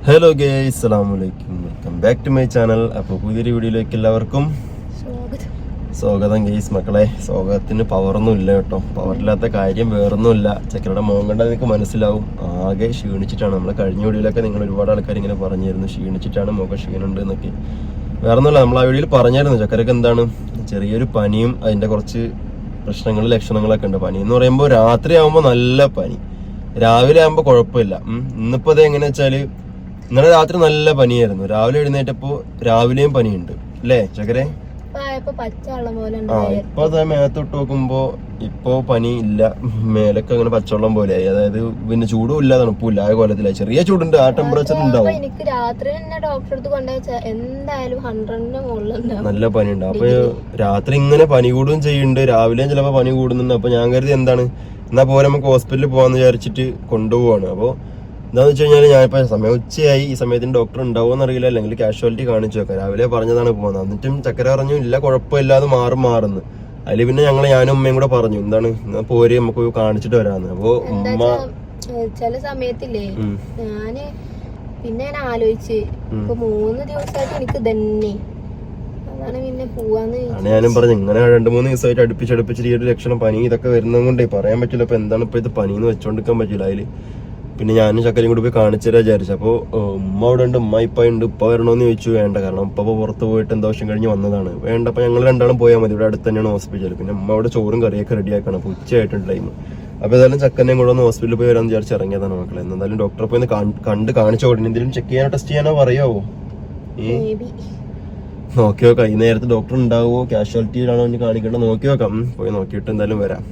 Hello guys, അസ്സലാമു അലൈക്കും. Welcome back to my channel. അപ്പോൾ പുതിയൊരു വീഡിയോയിലേക്ക് എല്ലാവർക്കും സ്വാഗതം. ഗേയ്സ് മക്കളെ, സ്വാഗതത്തിന് പവറൊന്നും ഇല്ല കേട്ടോ. പവറില്ലാത്ത കാര്യം വേറൊന്നുമില്ല. ചക്കരയുടെ മോൻ കണ്ടാൽ നിങ്ങൾക്ക് മനസ്സിലാവും. ആകെ ക്ഷീണിച്ചിട്ടാണ്. നമ്മൾ കഴിഞ്ഞ വീഡിയോയിലൊക്കെ നിങ്ങൾ ഒരുപാട് ആൾക്കാർ ഇങ്ങനെ പറഞ്ഞിരുന്നു ക്ഷീണിച്ചിട്ടാണ്, മുഖം ക്ഷീണുണ്ട് എന്നൊക്കെ. വേറൊന്നുമില്ല, നമ്മൾ ആ വീഡിയോയിൽ പറഞ്ഞായിരുന്നു ചക്കരക്ക് എന്താണ് ചെറിയൊരു പനിയും അതിൻ്റെ കുറച്ച് പ്രശ്നങ്ങളും ലക്ഷണങ്ങളൊക്കെ ഉണ്ട്. പനി എന്ന് പറയുമ്പോൾ രാത്രി ആകുമ്പോൾ നല്ല പനി, രാവിലെ ആകുമ്പോൾ കുഴപ്പമില്ല. ഇന്നിപ്പോൾ അത് എങ്ങനെയാ വെച്ചാല് ഇന്നലെ രാത്രി നല്ല പനിയായിരുന്നു. രാവിലെ എഴുന്നേറ്റപ്പോ രാവിലെയും പനിയുണ്ട് അല്ലേ ചക്കരെ? ഇപ്പൊ മേത്തോട്ട് നോക്കുമ്പോ ഇപ്പൊ പനി ഇല്ല, മേലൊക്കെ അങ്ങനെ പച്ചവെള്ളം പോലെയായി. അതായത് പിന്നെ ചൂടും ഇല്ല തണുപ്പും ഇല്ല, ആ കൊല്ലത്തിലായി. ചെറിയ ചൂടുണ്ട്, ആ ടെമ്പറേച്ചർ ഉണ്ടാവും. നല്ല പനിയുണ്ട്. അപ്പൊ രാത്രി ഇങ്ങനെ പനി കൂടുകയും ചെയ്യുന്നുണ്ട്, രാവിലെയും ചിലപ്പോ പനി കൂടുന്നുണ്ട്. അപ്പൊ ഞാൻ കരുതി എന്താണ് എന്നാ പോലെ നമുക്ക് ഹോസ്പിറ്റലിൽ പോകാന്ന് വിചാരിച്ചിട്ട് കൊണ്ടുപോവാണ്. അപ്പൊ എന്താന്ന് വെച്ച് കഴിഞ്ഞാൽ ഞാനിപ്പോ സമയം ഉച്ചയായി, ഈ സമയത്തിന് ഡോക്ടർ ഉണ്ടാവുമെന്ന് അറിയില്ല, അല്ലെങ്കിൽ കാഷ്വാലിറ്റി കാണിച്ചു വെക്കാം. രാവിലെ പറഞ്ഞതാണ് പോകുന്നത്. എന്നിട്ടും ചക്കര പറഞ്ഞു ഇല്ല കുഴപ്പമില്ലാതെ മാറുന്നു. അതില് പിന്നെ ഞാനും ഉമ്മയും കൂടെ പറഞ്ഞു എന്താണ് എന്നാ പോര് നമുക്ക് കാണിച്ചിട്ട് വരാന്ന്. അപ്പൊ ഉമ്മ ചില സമയത്തില്ലേ ഞാന് പിന്നെ ഞാൻ ആലോചിച്ച് ഇപ്പൊ 3 ദിവസമായിട്ട് എനിക്ക് തന്നെ അതാണ് പിന്നെ പോവാന്ന്. ഞാനും പറഞ്ഞു ഇങ്ങനെ 2-3 ദിവസമായിട്ട് അടുപ്പിച്ച് ഈ ഒരു ലക്ഷണം പനി ഇതൊക്കെ വരുന്നത് കൊണ്ടേ പറയാൻ പറ്റില്ല. ഇപ്പൊ എന്താണ് ഇപ്പൊ ഇത് പനിന്ന് വെച്ചോണ്ടിരിക്കാൻ പറ്റില്ല. അതില് പിന്നെ ഞാനും ചക്കരയും കൂടി പോയി കാണിച്ചുതരാ വിചാരിച്ചു. അപ്പോൾ ഉമ്മ അവിടെ ഉണ്ട്, ഉമ്മ ഇപ്പ ഉണ്ട്. ഉപ്പ വരണമെന്ന് ചോദിച്ചു. വേണ്ട, കാരണം ഉപ്പ പുറത്ത് പോയിട്ട് എന്താ വർഷം കഴിഞ്ഞ് വന്നതാണ്. വേണ്ട, അപ്പൊ ഞങ്ങൾ രണ്ടാളും പോയാൽ മതി, ഇവിടെ അടുത്ത് തന്നെയാണ് ഹോസ്പിറ്റൽ. പിന്നെ ഉമ്മ അവിടെ ചോറും കറിയൊക്കെ റെഡിയാക്കണം. അപ്പൊ ഉച്ചയായിട്ടുണ്ട് ടൈം. അപ്പൊ ഏതായാലും ചക്കനെയും കൂടെ ഒന്ന് ഹോസ്പിറ്റലിൽ പോയി വരാമെന്ന് വിചാരിച്ച് ഇറങ്ങിയതാണ് മക്കളെ. എന്തായാലും ഡോക്ടറെ പോയി കണ്ട് കാണിച്ചോട്ടെ. എന്തെങ്കിലും ചെക്ക് ചെയ്യാനോ ടെസ്റ്റ് ചെയ്യാനോ പറയാവോ? നോക്കി നോക്കാം. ഈ നേരത്തെ ഡോക്ടർ ഉണ്ടാവുമോ, കാഷ്വാലിറ്റിയിലാണോ ഇനി കാണിക്കേണ്ടത് നോക്കി നോക്കാം. പോയി നോക്കിയിട്ട് എന്തായാലും വരാം.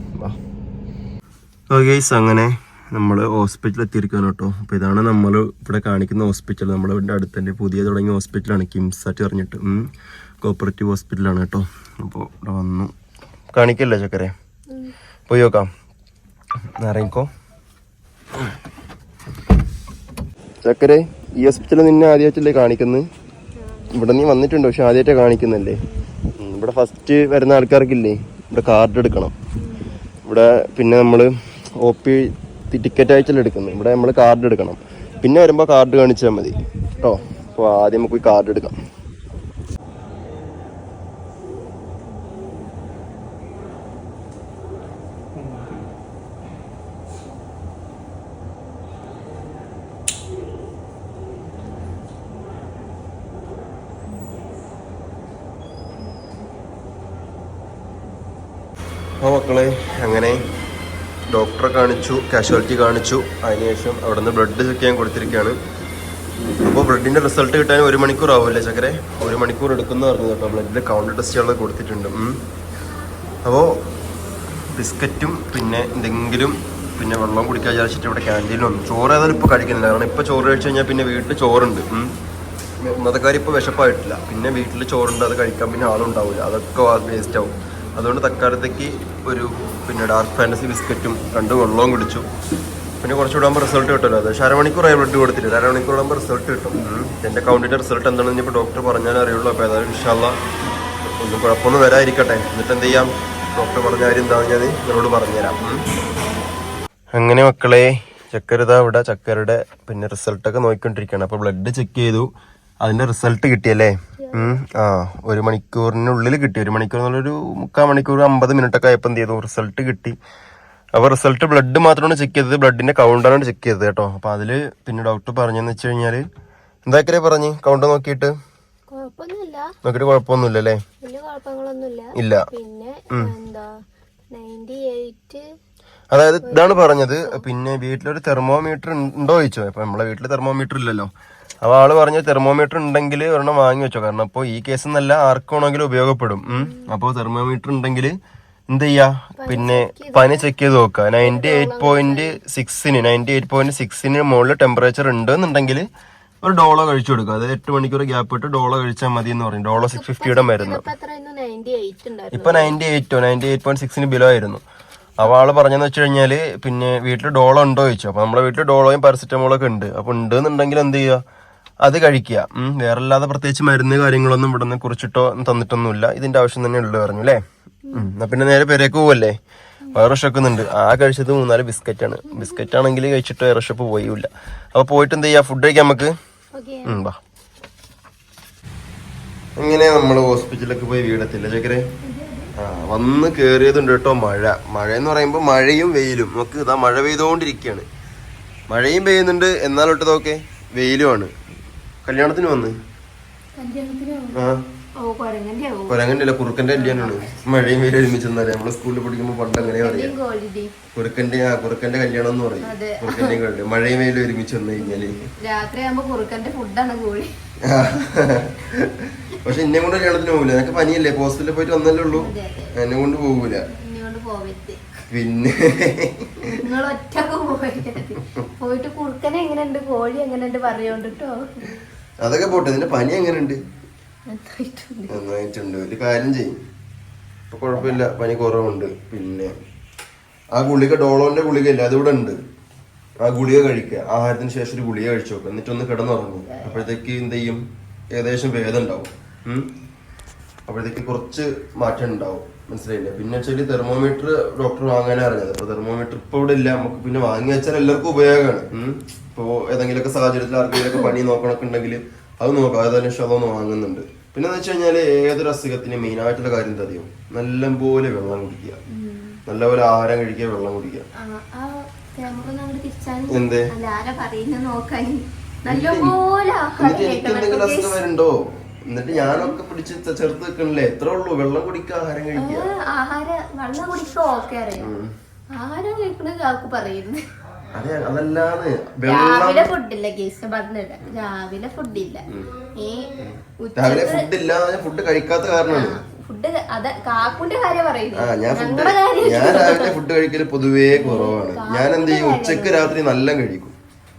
അങ്ങനെ നമ്മൾ ഹോസ്പിറ്റലിൽ എത്തിയിരിക്കുകയാണ് കേട്ടോ. അപ്പോൾ ഇതാണ് നമ്മൾ ഇവിടെ കാണിക്കുന്ന ഹോസ്പിറ്റൽ. നമ്മുടെ ഇവിടെ അടുത്ത് തന്നെ പുതിയ തുടങ്ങിയ ഹോസ്പിറ്റലാണ്, കിംസാറ്റ് പറഞ്ഞിട്ട് കോപ്പറേറ്റീവ് ഹോസ്പിറ്റലാണ് കേട്ടോ. അപ്പോൾ ഇവിടെ വന്നു കാണിക്കല്ലേ ചക്കരെ? പോയി നോക്കാം. ഇറങ്ങിക്കോ ചക്കരെ. ഈ ഹോസ്പിറ്റലിൽ നിന്നെ ആദ്യമായിട്ടല്ലേ കാണിക്കുന്നത്? ഇവിടെ നീ വന്നിട്ടുണ്ടോ? പക്ഷെ ആദ്യമായിട്ടാണ് കാണിക്കുന്നല്ലേ. ഇവിടെ ഫസ്റ്റ് വരുന്ന ആൾക്കാർക്കില്ലേ ഇവിടെ കാർഡ് എടുക്കണം. ഇവിടെ പിന്നെ നമ്മൾ OP ടിക്കറ്റ് അയച്ചല്ലേ എടുക്കുന്നത്. ഇവിടെ നമ്മൾ കാർഡ് എടുക്കണം. പിന്നെ വരുമ്പോൾ കാർഡ് കാണിച്ചാൽ മതി കേട്ടോ. അപ്പോൾ ആദ്യം നമുക്ക് കാർഡ് എടുക്കാം. അപ്പോൾ മക്കളെ അങ്ങനെ ഡോക്ടറെ കാണിച്ചു, കാഷ്വാലിറ്റി കാണിച്ചു. അതിനുശേഷം അവിടെ നിന്ന് ബ്ലഡ് ചെക്ക് ചെയ്യാൻ കൊടുത്തിരിക്കുകയാണ്. അപ്പോൾ ബ്ലഡിൻ്റെ റിസൾട്ട് കിട്ടാൻ 1 മണിക്കൂർ ആവുമല്ലേ ചക്കരെ? 1 മണിക്കൂർ എടുക്കുന്ന പറഞ്ഞു കേട്ടോ. ബ്ലഡിൻ്റെ കൗണ്ട് ടെസ്റ്റുകൾ കൊടുത്തിട്ടുണ്ട്. അപ്പോൾ ബിസ്ക്കറ്റും പിന്നെ എന്തെങ്കിലും പിന്നെ വെള്ളം കുടിക്കാൻ വിചാരിച്ചിട്ട് ഇവിടെ ക്യാൻറ്റീനിൽ വന്നു. ചോറ് ഏതായാലും ഇപ്പോൾ കഴിക്കുന്നില്ല, കാരണം ഇപ്പോൾ ചോറ് കഴിച്ചു കഴിഞ്ഞാൽ പിന്നെ വീട്ടിൽ ചോറുണ്ട്. ഇന്നത്തെ കാര്യം ഇപ്പോൾ വിശപ്പായിട്ടില്ല. പിന്നെ വീട്ടിൽ ചോറുണ്ട്, അത് കഴിക്കാൻ പിന്നെ ആളുണ്ടാവില്ല, അതൊക്കെ വേസ്റ്റ് ആവും. അതുകൊണ്ട് തൽക്കാലത്തേക്ക് ഒരു പിന്നെ ഡാർക്ക് ഫാൻറ്റസി ബിസ്ക്കറ്റും 2 വെള്ളവും കുടിച്ചു. പിന്നെ കുറച്ചുകൂടെ ആകുമ്പോൾ റിസൾട്ട് കിട്ടുമല്ലോ. അത് 1/2 മണിക്കൂറായി ബ്ലഡ് കൊടുത്തിട്ട്. 1/2 മണിക്കൂറാകുമ്പോൾ റിസൾട്ട് കിട്ടും. എൻ്റെ കൗണ്ടിൻ്റെ റിസൾട്ട് എന്താണെന്ന് ഇപ്പോൾ ഡോക്ടർ പറഞ്ഞാലേ അറിയുള്ളൂ. അപ്പോൾ ഏതായാലും ഇൻഷാ അല്ലാഹ് ഒന്നും കുഴപ്പമൊന്നും വരാതിരിക്കട്ടെ. എന്നിട്ട് എന്ത് ചെയ്യാം, ഡോക്ടർ പറഞ്ഞ കാര്യം എന്താണെന്ന് ഞാൻ നിങ്ങളോട് പറഞ്ഞുതരാം. അങ്ങനെ മക്കളെ, ചക്കരതാ ഇവിടെ ചക്കരയുടെ പിന്നെ റിസൾട്ടൊക്കെ നോക്കിക്കൊണ്ടിരിക്കുകയാണ്. അപ്പോൾ ബ്ലഡ് ചെക്ക് ചെയ്തു, അതിൻ്റെ റിസൾട്ട് കിട്ടിയല്ലേ? 1 മണിക്കൂറിനുള്ളിൽ കിട്ടി. 1 മണിക്കൂർ എന്നുള്ളൊരു 3/4 മണിക്കൂർ 50 മിനിറ്റൊക്കെ ആയപ്പോൾ എന്ത് ചെയ്തു, റിസൾട്ട് കിട്ടി. അപ്പോൾ റിസൾട്ട് ബ്ലഡ് മാത്രമാണ് ചെക്ക് ചെയ്തത്, ബ്ലഡിന്റെ കൗണ്ടാണ് ചെക്ക് ചെയ്തത് കേട്ടോ. അപ്പോൾ അതിൽ പിന്നെ ഡോക്ടർ പറഞ്ഞെന്ന് വെച്ച് കഴിഞ്ഞാൽ എന്താക്കരെ പറഞ്ഞ് കൗണ്ട് നോക്കിയിട്ട് കുഴപ്പമൊന്നുമില്ല അല്ലേ? ഇല്ല. അതായത് ഇതാണ് പറഞ്ഞത്. പിന്നെ വീട്ടിലൊരു തെർമോമീറ്റർ ഉണ്ടോ ചോദിച്ചോ. ഇപ്പൊ നമ്മളെ വീട്ടിൽ തെർമോമീറ്റർ ഇല്ലല്ലോ. അപ്പോൾ ആള് പറഞ്ഞ തെർമോമീറ്റർ ഉണ്ടെങ്കിൽ ഒരെണ്ണം വാങ്ങി വെച്ചോ, കാരണം അപ്പോൾ ഈ കേസ് എന്നല്ല ആർക്കാണെങ്കിലും ഉപയോഗപ്പെടും. അപ്പോൾ തെർമോമീറ്റർ ഉണ്ടെങ്കിൽ എന്ത് ചെയ്യാ, പിന്നെ പനി ചെക്ക് ചെയ്ത് നോക്കുക. 98.6 മുകളിൽ ടെമ്പറേച്ചർ ഉണ്ട് എന്നുണ്ടെങ്കിൽ ഒരു ഡോളോ കഴിച്ചു കൊടുക്കുക. അതായത് 8 മണിക്കൂർ ഗ്യാപ്പ് ഇട്ട് ഡോളോ കഴിച്ചാൽ മതി എന്ന് പറയും. ഡോളോ 650 മരുന്ന് ഇപ്പൊ 98.6 ബിലോ ആയിരുന്നു. അപ്പോൾ ആള് പറഞ്ഞെന്ന് വെച്ച് കഴിഞ്ഞാല് പിന്നെ വീട്ടിൽ ഡോളോ ഉണ്ടോ ചോദിച്ചു. അപ്പൊ നമ്മുടെ വീട്ടിൽ ഡോളോയും പാരസെറ്റമോളൊക്കെ ഉണ്ട്. അപ്പൊ ഉണ്ട് എന്നുണ്ടെങ്കിൽ എന്ത് ചെയ്യുക, അത് കഴിക്കുക. വേറെ അല്ലാതെ പ്രത്യേകിച്ച് മരുന്ന് കാര്യങ്ങളൊന്നും ഇവിടെ നിന്ന് കുറിച്ചിട്ടോ തന്നിട്ടൊന്നുമില്ല. ഇതിന്റെ ആവശ്യം തന്നെ ഉള്ളു പറഞ്ഞു അല്ലേ? എന്നാ പിന്നെ നേരെ പെരേക്ക് പോവല്ലേ? വയറുഷക്കുന്നുണ്ട്. ആ കഴിച്ചത് 3-4 ബിസ്ക്കറ്റാണ്. ബിസ്ക്കറ്റ് ആണെങ്കിൽ കഴിച്ചിട്ട് വയറുഷപ്പ് പോയില്ല. അപ്പൊ പോയിട്ട് എന്ത് ചെയ്യാ, ഫുഡ് കഴിക്കാം നമുക്ക്. ഓക്കെ ബാ. ഇങ്ങനെ നമ്മൾ ഹോസ്പിറ്റലിലൊക്കെ പോയി വീടെത്തില്ല ചക്കരെ. വന്ന് കേറിയതുണ്ട് കേട്ടോ മഴ. മഴ എന്ന് പറയുമ്പോൾ മഴയും വെയിലും. നമുക്ക് ഇതാ മഴ പെയ്തുകൊണ്ടിരിക്കുകയാണ്. മഴയും പെയ്യുന്നുണ്ട്, എന്നാലൊട്ട് നോക്കെ വെയിലുമാണ്. കല്യാണത്തിന് വന്ന് കൊരങ്ങന്റെ അല്ല കുറുക്കന്റെ കല്യാണമാണ്. മഴയും വെയിലും ഒരുമിച്ച് വന്നാലേ നമ്മള് സ്കൂളിൽ പഠിക്കുമ്പോൾ പണ്ട് അങ്ങനെ പറയാം. കുറുക്കന്റെ കല്യാണം എന്ന് പറയും. കുറുക്കന്റെയും കല്യാണം മഴയും വെയിലും ഒരുമിച്ച് വന്നു കഴിഞ്ഞാല് രാത്രിയാകുമ്പോ കുറുക്കന്റെ ഫുഡാണ് കോഴി. പക്ഷെ എന്നെ കൊണ്ട് കല്യാണത്തിന് പോകില്ല. എനിക്ക് പനിയല്ലേ, ഹോസ്പിറ്റലിൽ പോയിട്ട് വന്നല്ലേ ഉള്ളൂ. എന്നെ കൊണ്ട് പോകൂല. പിന്നെ നിങ്ങൾ ഒറ്റക്ക് പോയിട്ട് കുറുക്കനെ എങ്ങനെയുണ്ട് കോഴി എങ്ങനെയുണ്ട് പറയോണ്ടിട്ടോ. അതൊക്കെ പോട്ടെ, നിന്റെ പനി എങ്ങനെയുണ്ട്? നന്നായിട്ടുണ്ട്. ഒരു കാര്യം ചെയ്യും, ഇപ്പൊ കുഴപ്പമില്ല, പനി കുറവുണ്ട്. പിന്നെ ആ ഗുളിക, ഡോളോന്റെ ഗുളിക ഇല്ല, അതിവിടെ ഉണ്ട്. ആ ഗുളിക കഴിക്കുക. ആഹാരത്തിന് ശേഷം ഒരു ഗുളിക കഴിച്ചു നോക്കുക. എന്നിട്ടൊന്ന് കിടന്നുറങ്ങും. അപ്പോഴത്തേക്ക് എന്ത് ചെയ്യും, ഏകദേശം ഭേദം ഉണ്ടാവും. അപ്പോഴത്തേക്ക് കുറച്ച് മാറ്റം ഉണ്ടാവും. മനസ്സിലായില്ലേ? പിന്നെ വെച്ചാൽ തെർമോമീറ്റർ ഡോക്ടർ വാങ്ങാനേ അറിഞ്ഞത്. അപ്പൊ തെർമോമീറ്റർ ഇപ്പൊ ഇവിടെ ഇല്ല. നമുക്ക് പിന്നെ വാങ്ങി വെച്ചാൽ എല്ലാവർക്കും ഉപയോഗമാണ്. ഇപ്പോ ഏതെങ്കിലുമൊക്കെ സാഹചര്യത്തിൽ ആർക്കെങ്കിലൊക്കെ പനി നോക്കണൊക്കെ ഉണ്ടെങ്കിൽ അത് നോക്കാം. ഏതായാലും ഷതൊന്ന് വാങ്ങുന്നുണ്ട്. പിന്നെ എന്ന് വെച്ച് കഴിഞ്ഞാല് ഏതൊരു അസുഖത്തിന് മെയിൻ ആയിട്ടുള്ള കാര്യം എന്താ അറിയോ, നല്ലപോലെ വെള്ളം കുടിക്കുക, നല്ലപോലെ ആഹാരം കഴിക്കുക, വെള്ളം കുടിക്കുക. എന്തേ എന്തെങ്കിലും അസുഖം വരുന്നുണ്ടോ? എന്നിട്ട് ഞാനൊക്കെ പിടിച്ച് ചേർത്ത് വെക്കണില്ലേ? എത്ര ഉള്ളൂ, വെള്ളം കുടിക്കുക, ആഹാരം കഴിക്കുക. വെള്ളം കുടിക്കുക ഓക്കെ അറിയാം, ആഹാരം കഴിക്കണത് ആൾക്ക് പറയുന്നു. അതെ, അതല്ലാതെ രാവിലെ ഫുഡില്ല കേസ് പറഞ്ഞില്ല. രാവിലെ ഫുഡില്ല. രാവിലെ ഫുഡില്ല, ഫുഡ് കഴിക്കാത്ത കാരണമാണ്. ഫുഡ് അത് കാക്കുന്റെ കാര്യം പറയുന്നത്. ഞാൻ രാവിലെ ഫുഡ് കഴിക്കല് പൊതുവേ കുറവാണ്. ഞാൻ എന്ത് ചെയ്യും, ഉച്ചക്ക് രാത്രി നല്ല കഴിക്കും.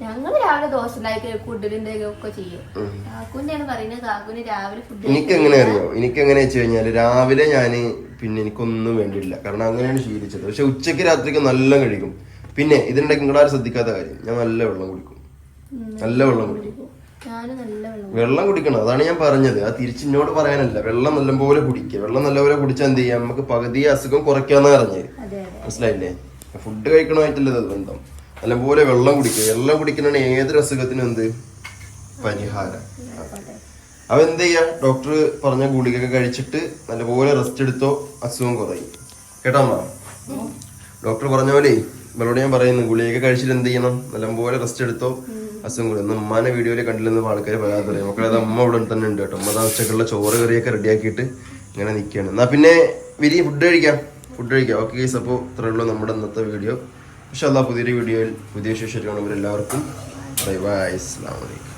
ഞങ്ങള് രാവിലെ ദോശ ഉണ്ടാക്കി ഫുഡിന്റെ ഒക്കെ ചെയ്യും. കാക്കുന്റെയാണ് പറയുന്നത്. കാക്കുന് രാവിലെ ഫുഡ് എനിക്ക് എങ്ങനെ അറിയോ, എനിക്ക് എങ്ങനെ വെച്ച് കഴിഞ്ഞാല് രാവിലെ ഞാന് പിന്നെ എനിക്കൊന്നും വേണ്ടിയില്ല, കാരണം അങ്ങനെയാണ് ശീലിച്ചത്. പക്ഷെ ഉച്ചക്ക് രാത്രിക്ക് നല്ല കഴിക്കും. പിന്നെ ഇതിനിടയ്ക്ക് നിങ്ങളാരും ശ്രദ്ധിക്കാത്ത കാര്യം, ഞാൻ നല്ല വെള്ളം കുടിക്കും. നല്ല വെള്ളം കുടിക്കും. വെള്ളം കുടിക്കണം, അതാണ് ഞാൻ പറഞ്ഞത്. ആ തിരിച്ചിന്നോട് പറയാനല്ല, വെള്ളം നല്ലപോലെ കുടിക്കുക. വെള്ളം നല്ലപോലെ കുടിച്ചാൽ എന്ത് ചെയ്യാം, നമുക്ക് പകുതി അസുഖം കുറയ്ക്കാന്ന് പറഞ്ഞത്. മനസ്സിലായില്ലേ? ഫുഡ് കഴിക്കണമായിട്ടല്ലേ ബന്ധം. നല്ലപോലെ വെള്ളം കുടിക്കുക. വെള്ളം കുടിക്കുന്നതാണ് ഏതൊരു അസുഖത്തിനും എന്ത് പരിഹാരം. അപ്പൊ എന്ത് ചെയ്യാ, ഡോക്ടർ പറഞ്ഞ ഗുളികയൊക്കെ കഴിച്ചിട്ട് നല്ലപോലെ റെസ്റ്റ് എടുത്തോ, അസുഖം കുറയും. കേട്ടോ അമ്മ? ഡോക്ടർ പറഞ്ഞ പോലെ ഇവളോട് ഞാൻ പറയുന്നു, ഗുളികയൊക്കെ കഴിച്ചിട്ട് എന്ത് ചെയ്യണം, നല്ലപോലെ റെസ്റ്റ് എടുത്തോ, അസുഖം കുറയും. ഉമ്മാനെ വീഡിയോയിൽ കണ്ടില്ലെന്ന് ആൾക്കാർ പറയാതെ പറയും. മക്കളെ അമ്മ ഇവിടെ തന്നെ ഉണ്ട് കേട്ടോ. അമ്മ ഉച്ചക്കുള്ള ചോറ് കറിയൊക്കെ റെഡിയാക്കിയിട്ട് ഇങ്ങനെ നിൽക്കുകയാണ്. എന്നാ പിന്നെ വിരി ഫുഡ് കഴിക്കാം. ഓക്കെ ഗൈസ്, അപ്പോൾ ഇത്രയേ ഉള്ളൂ നമ്മുടെ ഇന്നത്തെ വീഡിയോ. ഇൻഷാ അല്ലാഹ് പുതിയൊരു വീഡിയോയിൽ പുതിയ ശേഷം കാണുമ്പോൾ എല്ലാവർക്കും ബൈ ബൈ, അസ്സലാമു അലൈക്കും.